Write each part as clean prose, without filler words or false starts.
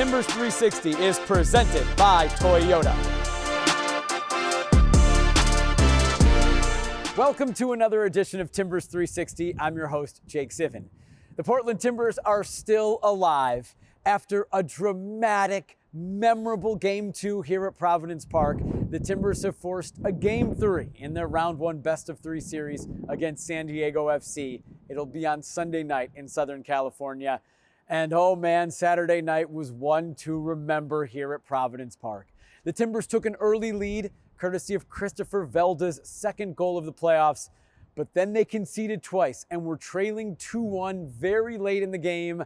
Timbers 360 is presented by Toyota. Welcome to another edition of Timbers 360. I'm your host, Jake Sivan. The Portland Timbers are still alive after a dramatic, memorable Game 2 here at Providence Park. The Timbers have forced a Game 3 in their Round 1 best-of-3 series against San Diego FC. It'll be on Sunday night in Southern California. And oh man, Saturday night was one to remember here at Providence Park. The Timbers took an early lead, courtesy of Christopher Velda's second goal of the playoffs, but then they conceded twice and were trailing 2-1 very late in the game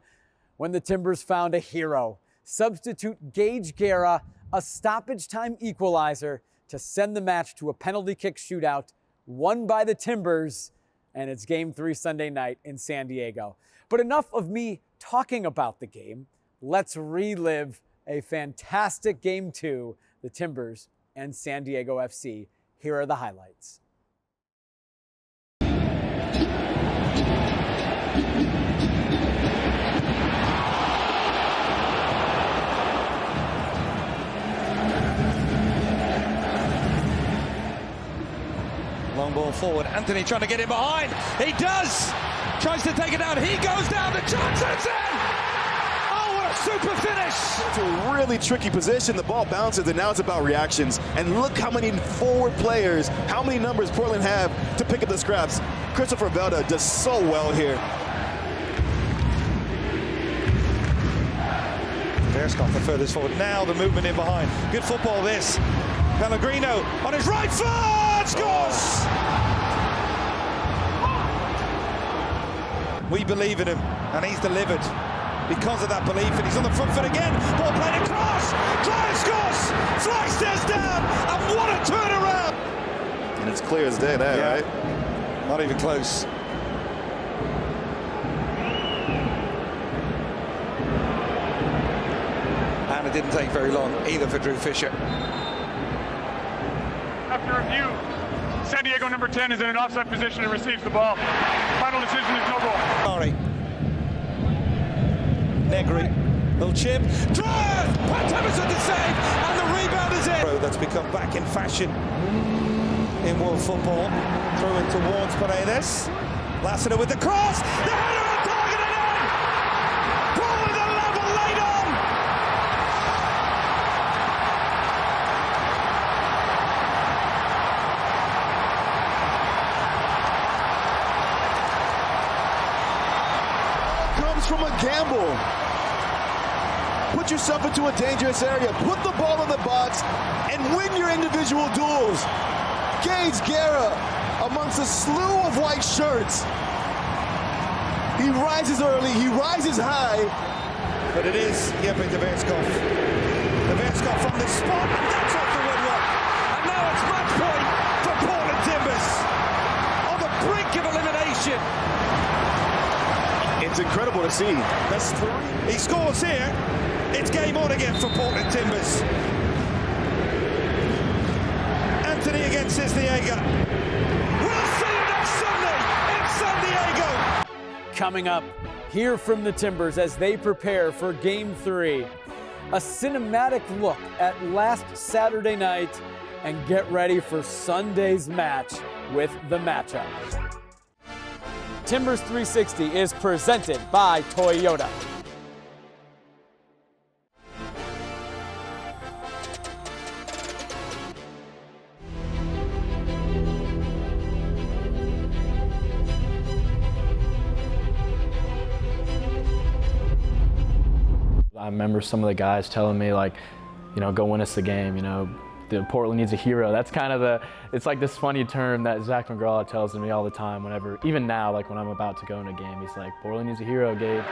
when the Timbers found a hero. Substitute Gage Guerra, a stoppage time equalizer to send the match to a penalty kick shootout, won by the Timbers, and it's Game 3 Sunday night in San Diego. But enough of me talking about the game. Let's relive a fantastic Game 2, the Timbers and San Diego FC. Here are the highlights. Long ball forward. Anthony trying to get in behind. He does. Tries to take it down. He goes down. The chance is in. Oh, what a super finish. It's a really tricky position. The ball bounces, and now it's about reactions. And look how many forward players, how many numbers Portland have to pick up the scraps. Christopher Velda does so well here. Bearscott the furthest forward. Now the movement in behind. Good football this. Pellegrino on his right foot. Scores. We believe in him, and he's delivered because of that belief, and he's on the front foot again. Ball played across. Clive scores. Fly stares down, and what a turnaround! And it's clear as day there, right? Not even close. And it didn't take very long either for Drew Fisher. After review, San Diego number 10 is in an offside position and receives the ball. Final decision is no goal. Sorry. Negri, little chip. Drive! Pat Emerson to save, and the rebound is in. That's become back in fashion in world football. Throw in towards Paredes. Lassiter with the cross. The header on target and in. Ball with a level laid on. Comes from a gamble. Put yourself into a dangerous area. Put the ball in the box and win your individual duels. Gage Guerra amongst a slew of white shirts. He rises early, he rises high. But it is Jeppe de Beerskov. De Beerskov from the spot, and that's off the woodwork. And now it's match point for Portland Timbers. On the brink of elimination. It's incredible to see. That's three. He scores here. It's game on again for Portland Timbers. Anthony against Cisniega. We'll see you next Sunday in San Diego. Coming up, hear from the Timbers as they prepare for Game 3. A cinematic look at last Saturday night, and get ready for Sunday's match with the matchup. Timbers 360 is presented by Toyota. I remember some of the guys telling me, like, you know, go win us the game, you know, Portland needs a hero. That's kind of it's like this funny term that Zach McGraw tells me all the time whenever, even now, like when I'm about to go in a game, he's like, Portland needs a hero, Gabe.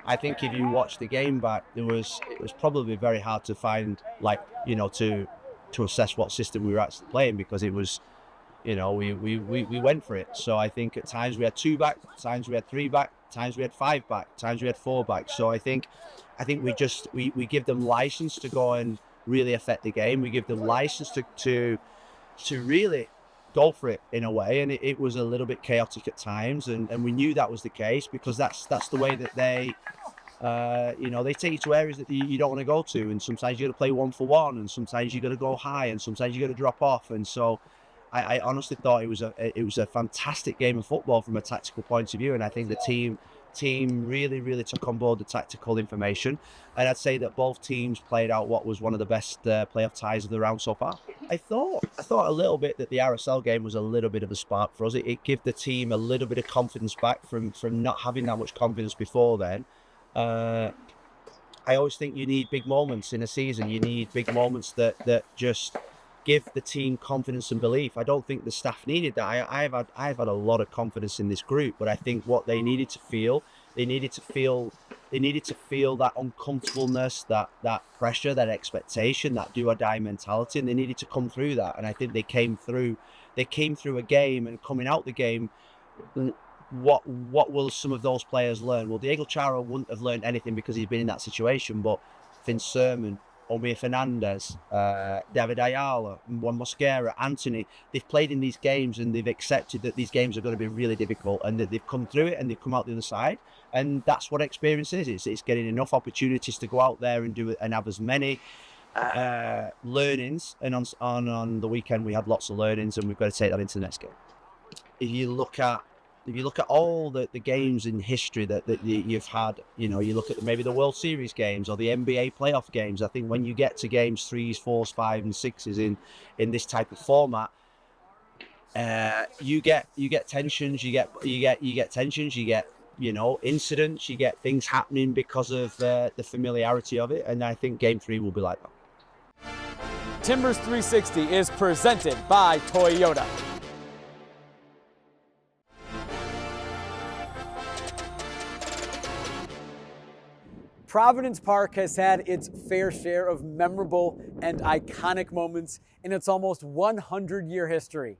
I think if you watch the game back, it was probably very hard to find, like, you know, to assess what system we were actually playing, because it was, you know, we went for it. So I think at times we had 2 back, times we had 3 back, times we had 5 back, times we had 4 back. So I think we give them license to go and really affect the game. We give them license to really go for it in a way, and it was a little bit chaotic at times, and we knew that was the case, because that's the way that they you know, they take you to areas that you don't want to go to, and sometimes you got to play 1-for-1, and sometimes you got to go high, and sometimes you got to drop off. And so I honestly thought it was a fantastic game of football from a tactical point of view, and I think the team really took on board the tactical information, and I'd say that both teams played out what was one of the best playoff ties of the round so far. I thought a little bit that the RSL game was a little bit of a spark for us. It gave the team a little bit of confidence back from not having that much confidence before then. I always think you need big moments in a season. You need big moments that just give the team confidence and belief. I don't think the staff needed that. I've had a lot of confidence in this group, but I think what they needed to feel that uncomfortableness, that pressure, that expectation, that do or die mentality, and they needed to come through that. And I think they came through a game, and coming out the game, what will some of those players learn? Well, Diego Chara wouldn't have learned anything because he's been in that situation, but Finn Sermon, Omir Fernandez, David Ayala, Juan Mosquera, Anthony, they've played in these games, and they've accepted that these games are going to be really difficult, and that they've come through it and they've come out the other side. And that's what experience is. It's getting enough opportunities to go out there and do it, and have as many learnings. And on the weekend we had lots of learnings, and we've got to take that into the next game. If you look at all the games in history that you've had, you know, you look at maybe the World Series games or the NBA playoff games. I think when you get to games 3s, 4s, 5s, and 6s in this type of format, you get tensions, you get tensions, you get, you know, incidents, you get things happening because of the familiarity of it, and I think Game 3 will be like that. Timbers 360 is presented by Toyota. Providence Park has had its fair share of memorable and iconic moments in its almost 100-year history.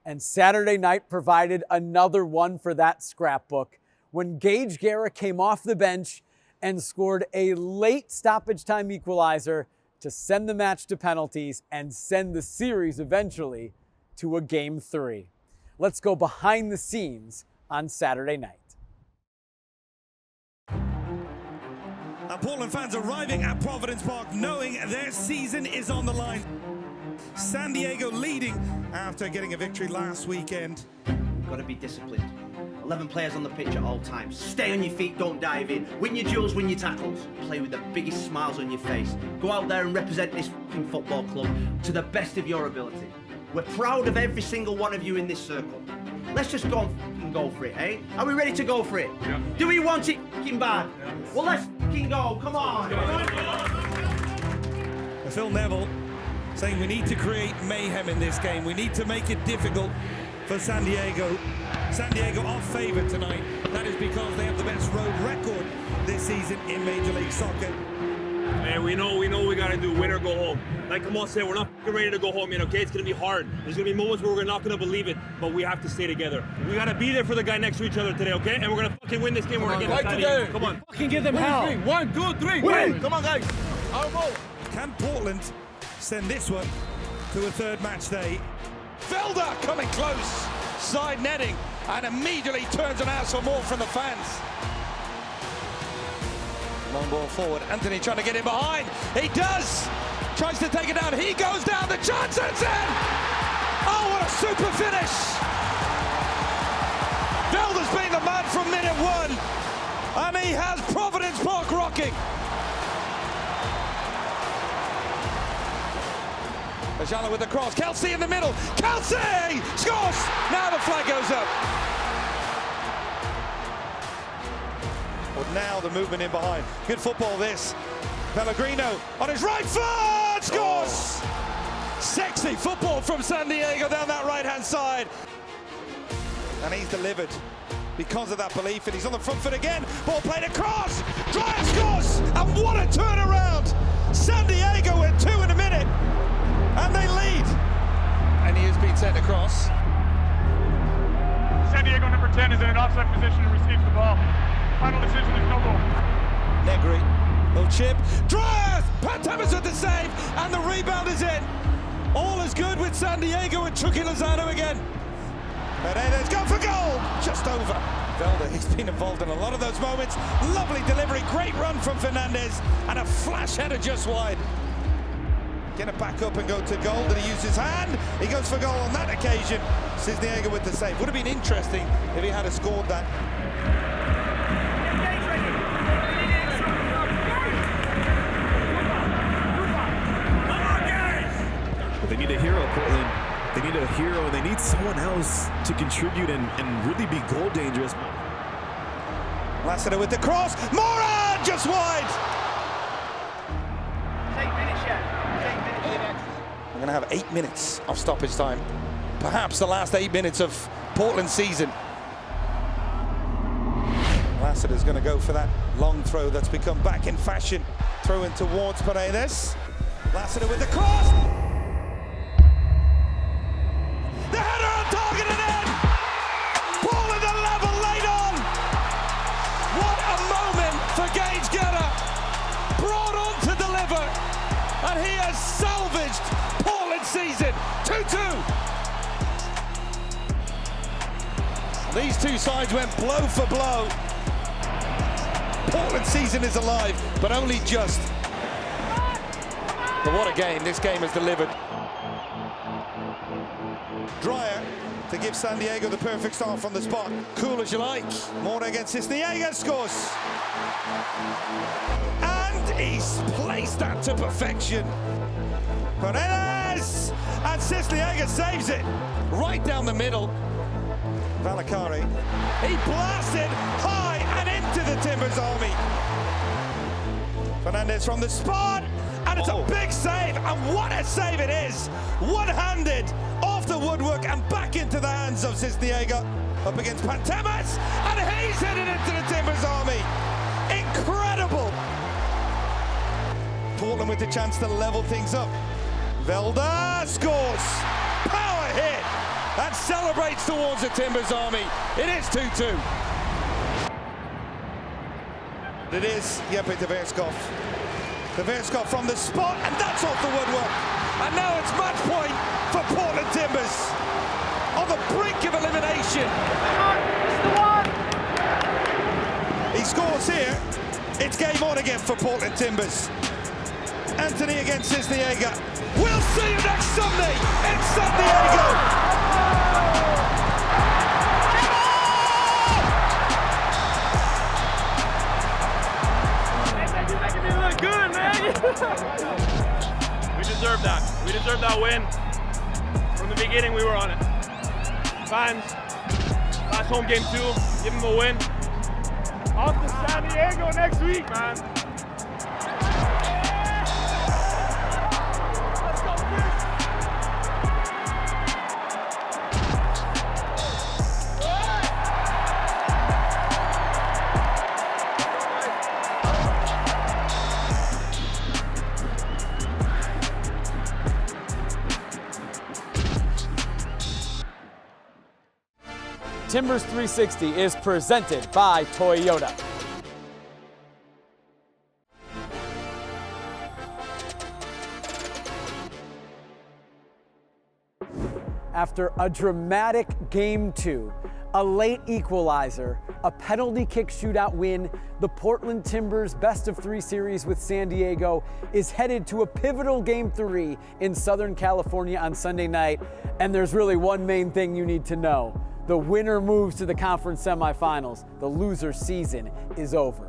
And Saturday night provided another one for that scrapbook when Gage Guerra came off the bench and scored a late stoppage time equalizer to send the match to penalties and send the series eventually to a Game 3. Let's go behind the scenes on Saturday night. And Portland fans arriving at Providence Park knowing their season is on the line. San Diego leading after getting a victory last weekend. Got to be disciplined. 11 players on the pitch at all times. Stay on your feet, don't dive in. Win your duels, win your tackles. Play with the biggest smiles on your face. Go out there and represent this fucking football club to the best of your ability. We're proud of every single one of you in this circle. Let's just go and fucking go for it, eh? Are we ready to go for it? Yeah. Do we want it fucking bad? Yeah. Well, let's fucking go, come on. Phil Neville saying we need to create mayhem in this game. We need to make it difficult for San Diego. San Diego are favourite tonight. That is because they have the best road record this season in Major League Soccer. Man, we know we gotta do win or go home. Like Kamal said, we're not ready to go home yet, okay? It's gonna be hard. There's gonna be moments where we're not gonna believe it, but we have to stay together. We gotta be there for the guy next to each other today, okay? And we're gonna fucking win this game. We're gonna get it. Come on. Fucking give them hell. 1, 2, 3. Win! Come on, guys. Can Portland send this one to a third match day? Velda coming close. Side netting, and immediately turns and out for more from the fans. Long ball forward, Anthony trying to get in behind. He does! Tries to take it down, he goes down, the chance is in! Oh, what a super finish! Velda's been the man from minute 1, and he has Providence Park rocking. Ajala with the cross, Kelsey in the middle, Kelsey scores! Now the flag goes up. Well, now the movement in behind. Good football this. Pellegrino on his right foot, scores! Sexy football from San Diego down that right-hand side. And he's delivered. because of that belief, and he's on the front foot again. Ball played across. Dryer scores, and what a turnaround! San Diego with 2 in a minute, and they lead. And he has been sent across. San Diego number 10 is in an offside position and receives the ball. Final decision is no goal. Negri, little chip. Dryer! Pantemis with the save, and the rebound is in. All is good with San Diego and Chucky Lozano again. Paredes go for goal, just over. Velda, he's been involved in a lot of those moments. Lovely delivery, great run from Fernandez, and a flash header just wide. Gonna back up and go to goal. Did he use his hand? He goes for goal on that occasion. Cisniega with the save. Would have been interesting if he had scored that. They need a hero, Portland. They need a hero, and they need someone else to contribute and really be goal dangerous. Lassiter with the cross. Moran just wide. We're going to have 8 minutes of stoppage time. Perhaps the last 8 minutes of Portland's season. Lassiter's going to go for that long throw that's become back in fashion. Throw in towards Paredes. Lassiter with the cross. The header on target and in! Portland a level late on! What a moment for Gage Guerra! Brought on to deliver, and he has salvaged Portland's season. 2-2. These two sides went blow for blow. Portland's season is alive, but only just. But what a game this game has delivered. Dryer to give San Diego the perfect start from the spot. Cool as you like. More against Cisniega scores. And he's placed that to perfection. Paredes! And Cisniega saves it. Right down the middle. Valacari. He blasted high and into the Timbers army. Fernandez from the spot. And it's a big save. And what a save it is. One-handed. Off the woodwork and back into the hands of Cisniega. Up against Pantemis, and he's headed into the Timbers army. Incredible. Portland with the chance to level things up. Velda scores. Power hit. And celebrates towards the Timbers army. It is 2-2. It is Jeppe de Verskov. De Verskov from the spot, and that's off the woodwork. And now it's match point for Portland Timbers on the brink of elimination. He scores here. It's game on again for Portland Timbers. Anthony against Cisniega. We'll see you next Sunday in San Diego. Good, man. We deserve that. We deserve that win. From the beginning, we were on it. Fans, last home game 2, give them a win. Off to San Diego next week, man. Let's go, Timbers 360 is presented by Toyota. After a dramatic Game 2, a late equalizer, a penalty kick shootout win, the Portland Timbers best-of-3 series with San Diego is headed to a pivotal Game 3 in Southern California on Sunday night, and there's really one main thing you need to know. The winner moves to the conference semifinals. The loser's season is over.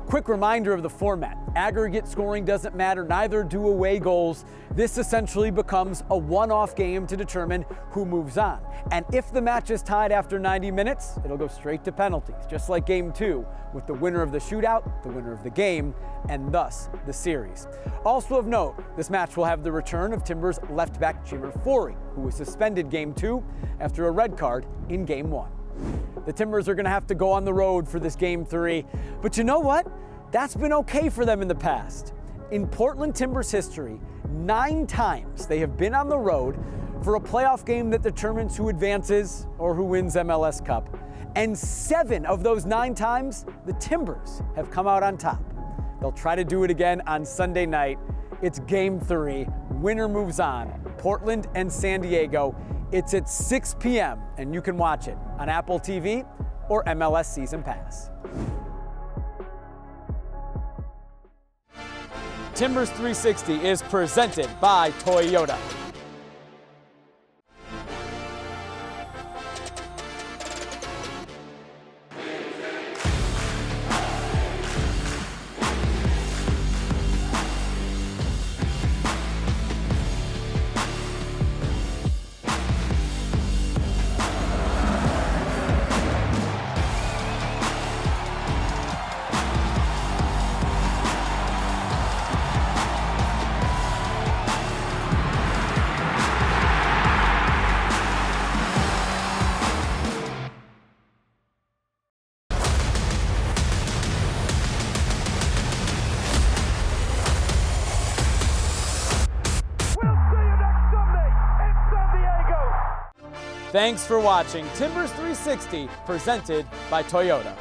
Quick reminder of the format. Aggregate scoring doesn't matter, neither do away goals. This essentially becomes a one-off game to determine who moves on. And if the match is tied after 90 minutes, it'll go straight to penalties, just like Game 2, with the winner of the shootout, the winner of the game, and thus the series. Also of note, this match will have the return of Timbers left back Jimmer Forey, who was suspended Game 2 after a red card in Game 1. The Timbers are going to have to go on the road for this Game 3. But you know what? That's been okay for them in the past. In Portland Timbers history, 9 times they have been on the road for a playoff game that determines who advances or who wins MLS Cup. And 7 of those 9 times, the Timbers have come out on top. They'll try to do it again on Sunday night. It's Game 3. Winner moves on. Portland and San Diego. It's at 6 p.m. and you can watch it on Apple TV or MLS Season Pass. Timbers 360 is presented by Toyota. Thanks for watching Timbers 360, presented by Toyota.